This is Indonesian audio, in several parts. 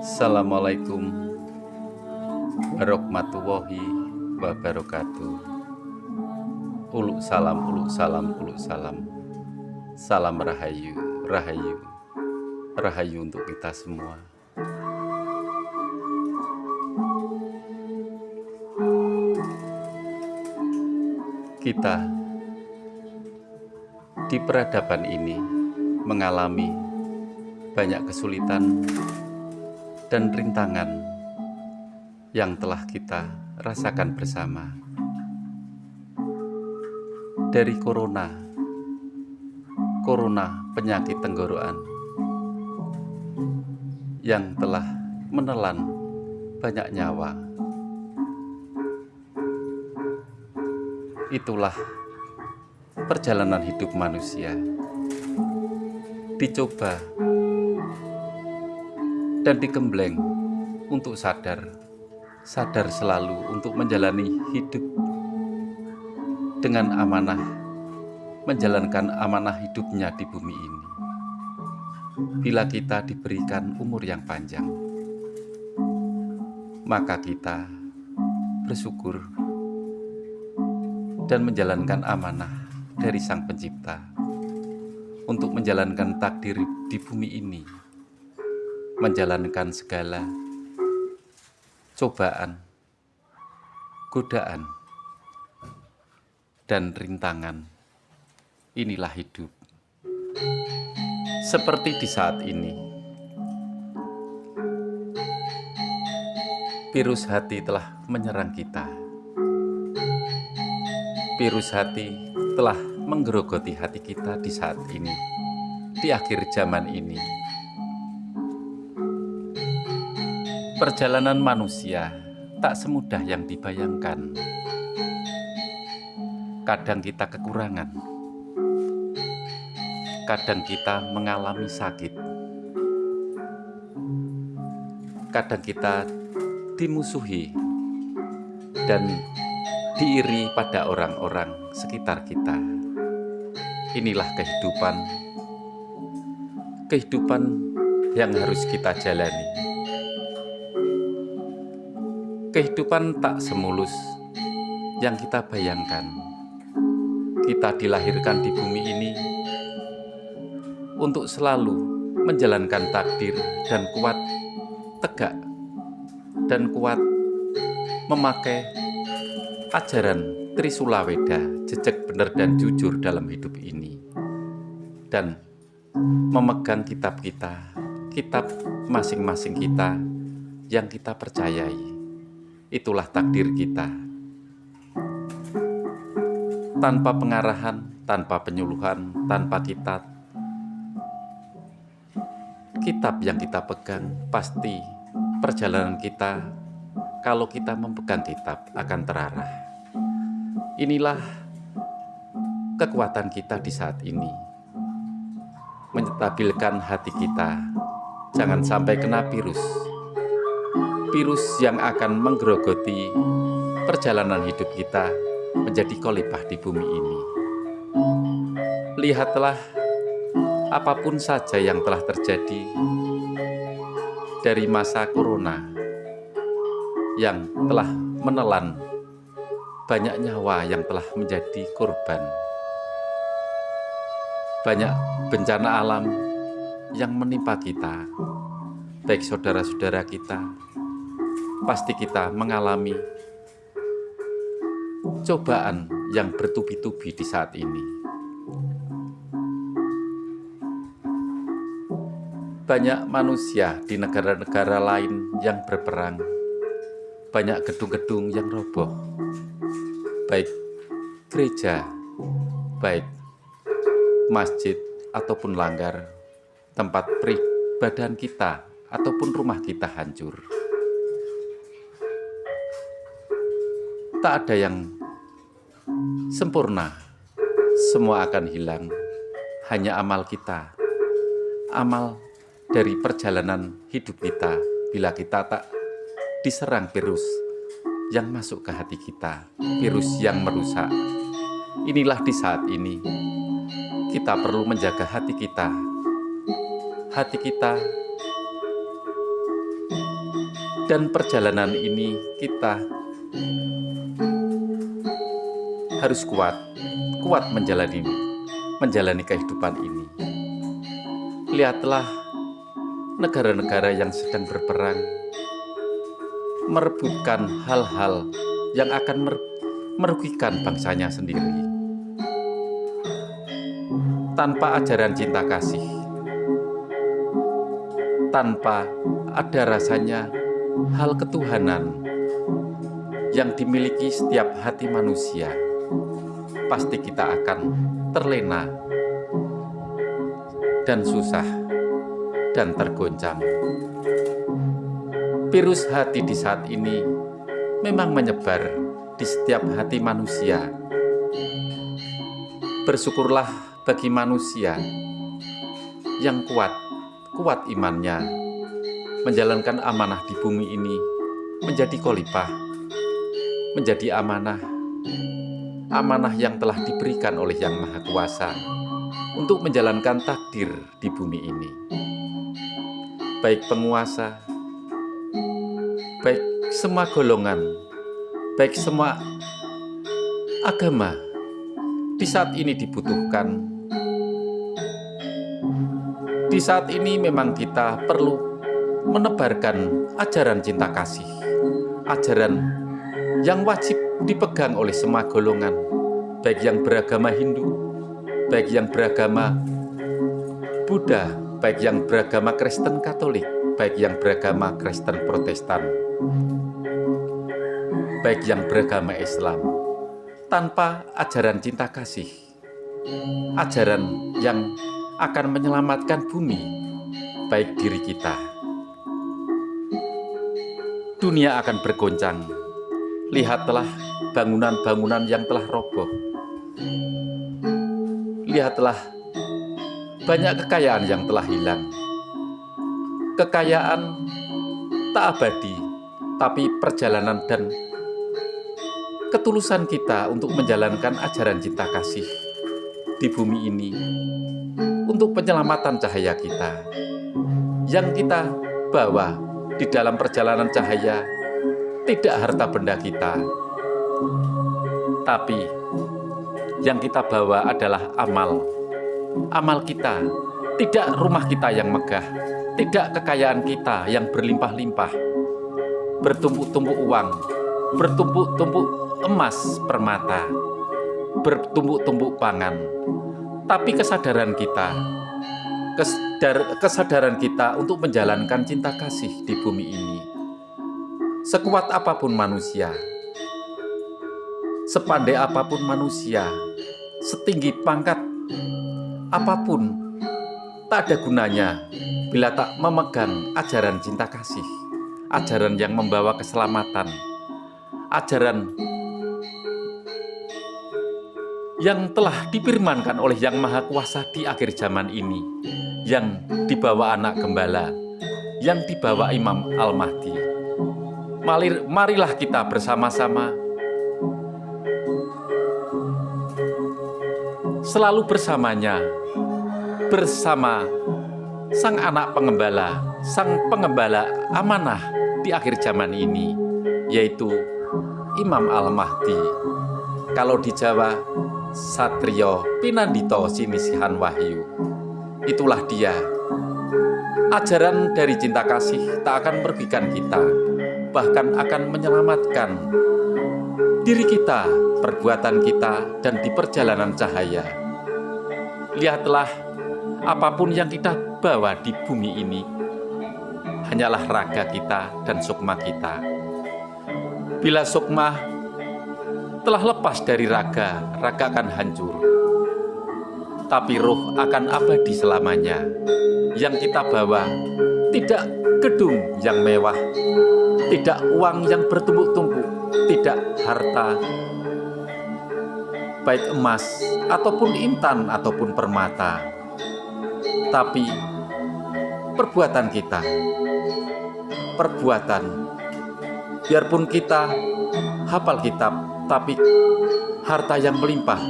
Assalamualaikum warahmatullahi wabarakatuh. Uluk salam, uluk salam, uluk salam. Salam rahayu, rahayu, rahayu untuk kita semua. Kita di peradaban ini mengalami banyak kesulitan dan rintangan yang telah kita rasakan bersama. Dari corona penyakit tenggorokan yang telah menelan banyak nyawa. Itulah perjalanan hidup manusia. Dicoba dan digembleng untuk sadar selalu untuk menjalani hidup dengan amanah, menjalankan amanah hidupnya di bumi ini. Bila kita diberikan umur yang panjang, maka kita bersyukur dan menjalankan amanah dari Sang Pencipta untuk menjalankan takdir di bumi ini, menjalankan segala cobaan, godaan, dan rintangan. Inilah hidup. Seperti di saat ini, virus hati telah menyerang kita. Virus hati telah menggerogoti hati kita di saat ini, di akhir zaman ini. Perjalanan manusia tak semudah yang dibayangkan. Kadang kita kekurangan, kadang kita mengalami sakit, kadang kita dimusuhi dan diiri pada orang-orang sekitar kita. Inilah kehidupan yang harus kita jalani. Kehidupan tak semulus yang kita bayangkan. Kita dilahirkan di bumi ini untuk selalu menjalankan takdir dan kuat, tegak, dan kuat memakai ajaran Trisula Weda, jejak benar dan jujur dalam hidup ini, dan memegang kitab kita, kitab masing-masing kita yang kita percayai. Itulah takdir kita. Tanpa pengarahan, tanpa penyuluhan, tanpa kitab yang kita pegang, pasti perjalanan kita, kalau kita memegang kitab, akan terarah. Inilah kekuatan kita di saat ini, menstabilkan hati kita, jangan sampai kena virus yang akan menggerogoti perjalanan hidup kita menjadi khalifah di bumi ini. Lihatlah apapun saja yang telah terjadi dari masa corona yang telah menelan banyak nyawa yang telah menjadi korban. Banyak bencana alam yang menimpa kita, baik saudara-saudara kita. Pasti kita mengalami cobaan yang bertubi-tubi di saat ini. Banyak manusia di negara-negara lain yang berperang, banyak gedung-gedung yang roboh, baik gereja, baik masjid ataupun langgar, tempat peribadahan kita ataupun rumah kita hancur. Tak ada yang sempurna, semua akan hilang. Hanya amal kita, amal dari perjalanan hidup kita. Bila kita tak diserang virus yang masuk ke hati kita, virus yang merusak. Inilah di saat ini kita perlu menjaga hati kita Dan perjalanan ini kita harus kuat menjalani kehidupan ini. Lihatlah negara-negara yang sedang berperang, merebutkan hal-hal yang akan merugikan bangsanya sendiri. Tanpa ajaran cinta kasih, tanpa ada rasanya hal ketuhanan yang dimiliki setiap hati manusia, pasti kita akan terlena dan susah dan tergoncang. Virus hati di saat ini memang menyebar di setiap hati manusia. Bersyukurlah bagi manusia yang kuat imannya, menjalankan amanah di bumi ini menjadi khalifah, menjadi amanah yang telah diberikan oleh Yang Maha Kuasa untuk menjalankan takdir di bumi ini. Baik penguasa, baik semua golongan, baik semua agama di saat ini dibutuhkan. Di saat ini memang kita perlu menebarkan ajaran cinta kasih, ajaran yang wajib dipegang oleh semua golongan, baik yang beragama Hindu, baik yang beragama Buddha, baik yang beragama Kristen Katolik, baik yang beragama Kristen Protestan, baik yang beragama Islam. Tanpa ajaran cinta kasih, ajaran yang akan menyelamatkan bumi, baik diri kita, dunia akan bergoncang. Lihatlah bangunan-bangunan yang telah roboh. Lihatlah banyak kekayaan yang telah hilang. Kekayaan tak abadi, tapi perjalanan dan ketulusan kita untuk menjalankan ajaran cinta kasih di bumi ini untuk penyelamatan cahaya kita yang kita bawa di dalam perjalanan cahaya. Tidak harta benda kita, tapi yang kita bawa adalah amal kita. Tidak rumah kita yang megah, tidak kekayaan kita yang berlimpah-limpah, bertumpuk-tumpuk uang, bertumpuk-tumpuk emas permata, bertumpuk-tumpuk pangan, tapi kesadaran kita untuk menjalankan cinta kasih di bumi ini. Sekuat apapun manusia, sepandai apapun manusia, setinggi pangkat apapun, tak ada gunanya bila tak memegang ajaran cinta kasih, ajaran yang membawa keselamatan, ajaran yang telah difirmankan oleh Yang Maha Kuasa di akhir zaman ini, yang dibawa anak gembala, yang dibawa Imam Al-Mahdi. Marilah kita bersama-sama selalu bersamanya, bersama sang anak pengembala, sang pengembala amanah di akhir zaman ini, yaitu Imam Al-Mahdi. Kalau di Jawa, Satrio Pinandito Sinisihan Wahyu. Itulah dia. Ajaran dari cinta kasih tak akan merugikan kita, bahkan akan menyelamatkan diri kita, perbuatan kita, dan di perjalanan cahaya. Lihatlah, apapun yang kita bawa di bumi ini hanyalah raga kita dan sukma kita. Bila sukma telah lepas dari raga akan hancur, tapi roh akan abadi selamanya. Yang kita bawa tidak gedung yang mewah, tidak uang yang bertumpuk-tumpuk, tidak harta, baik emas, ataupun intan, ataupun permata, tapi perbuatan kita. Biarpun kita hafal kitab, tapi harta yang melimpah,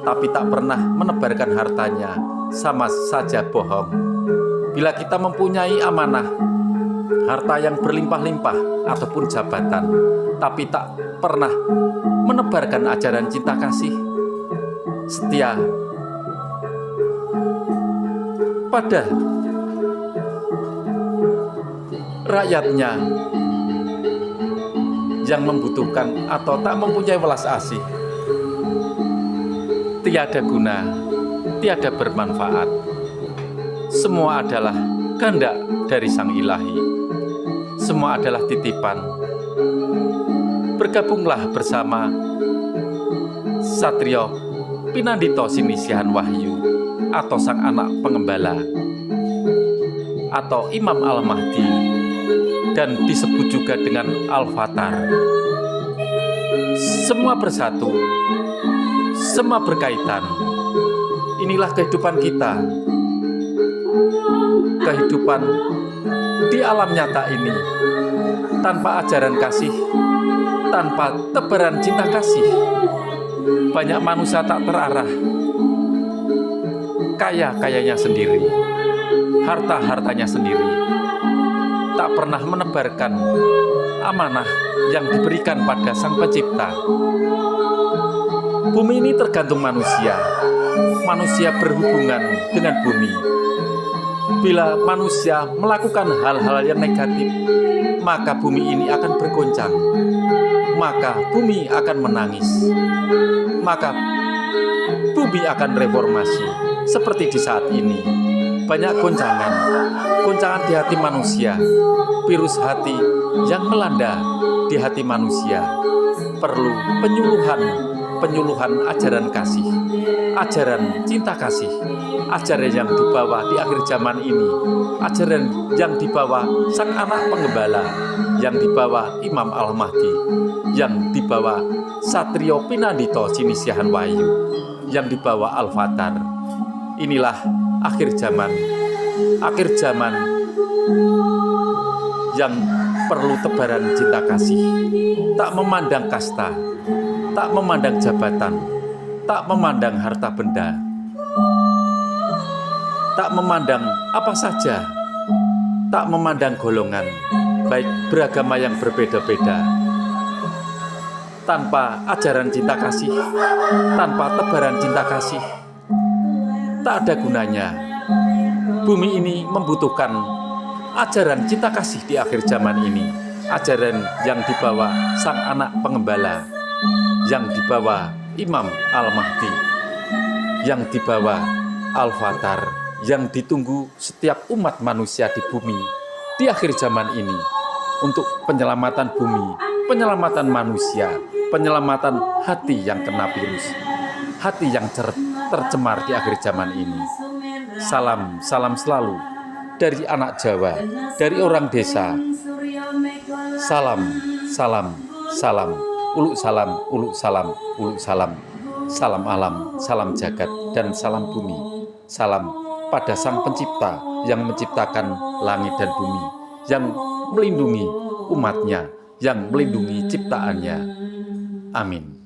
tapi tak pernah menebarkan hartanya, sama saja bohong. Bila kita mempunyai amanah, harta yang berlimpah-limpah ataupun jabatan, tapi tak pernah menebarkan ajaran cinta kasih setia pada rakyatnya yang membutuhkan atau tak mempunyai welas asih, tiada guna, tiada bermanfaat. Semua adalah kehendak dari Sang Ilahi. Semua adalah titipan. Bergabunglah bersama Satrio Pinandito Sinisihan Wahyu atau Sang Anak Pengembala atau Imam Al-Mahdi, dan disebut juga dengan Al-Fatar. Semua bersatu, semua berkaitan. Inilah kehidupan kita. Kehidupan di alam nyata ini tanpa ajaran kasih, tanpa tebaran cinta kasih, banyak manusia tak terarah, kaya-kayanya sendiri, harta-hartanya sendiri, tak pernah menebarkan amanah yang diberikan pada Sang Pencipta. Bumi ini tergantung manusia. Manusia berhubungan dengan bumi. Bila manusia melakukan hal-hal yang negatif, maka bumi ini akan bergoncang. Maka bumi akan menangis. Maka bumi akan reformasi. Seperti di saat ini, banyak goncangan di hati manusia, virus hati yang melanda di hati manusia. Perlu penyuluhan ajaran kasih, ajaran cinta kasih, ajaran yang dibawa di akhir zaman ini, ajaran yang dibawa Sang Anak Pengembala, yang dibawa Imam Al-Mahdi, yang dibawa Satrio Pinandito Sinisihan Wahyu, yang dibawa Al-Fatar. Inilah akhir zaman yang perlu tebaran cinta kasih, tak memandang kasta, tak memandang jabatan, tak memandang harta benda, tak memandang apa saja, tak memandang golongan, baik beragama yang berbeda-beda. Tanpa ajaran cinta kasih, tanpa tebaran cinta kasih, tak ada gunanya. Bumi ini membutuhkan ajaran cinta kasih di akhir zaman ini. Ajaran yang dibawa Sang Anak Pengembala, yang dibawa Imam Al-Mahdi, yang dibawa Al-Fatar, yang ditunggu setiap umat manusia di bumi di akhir zaman ini untuk penyelamatan bumi, penyelamatan manusia, penyelamatan hati yang kena virus, hati yang tercemar di akhir zaman ini. Salam selalu dari anak Jawa, dari orang desa. Salam, uluk salam, salam alam, salam jagat, dan salam bumi. Salam pada Sang Pencipta yang menciptakan langit dan bumi, yang melindungi umatnya, yang melindungi ciptaannya. Amin.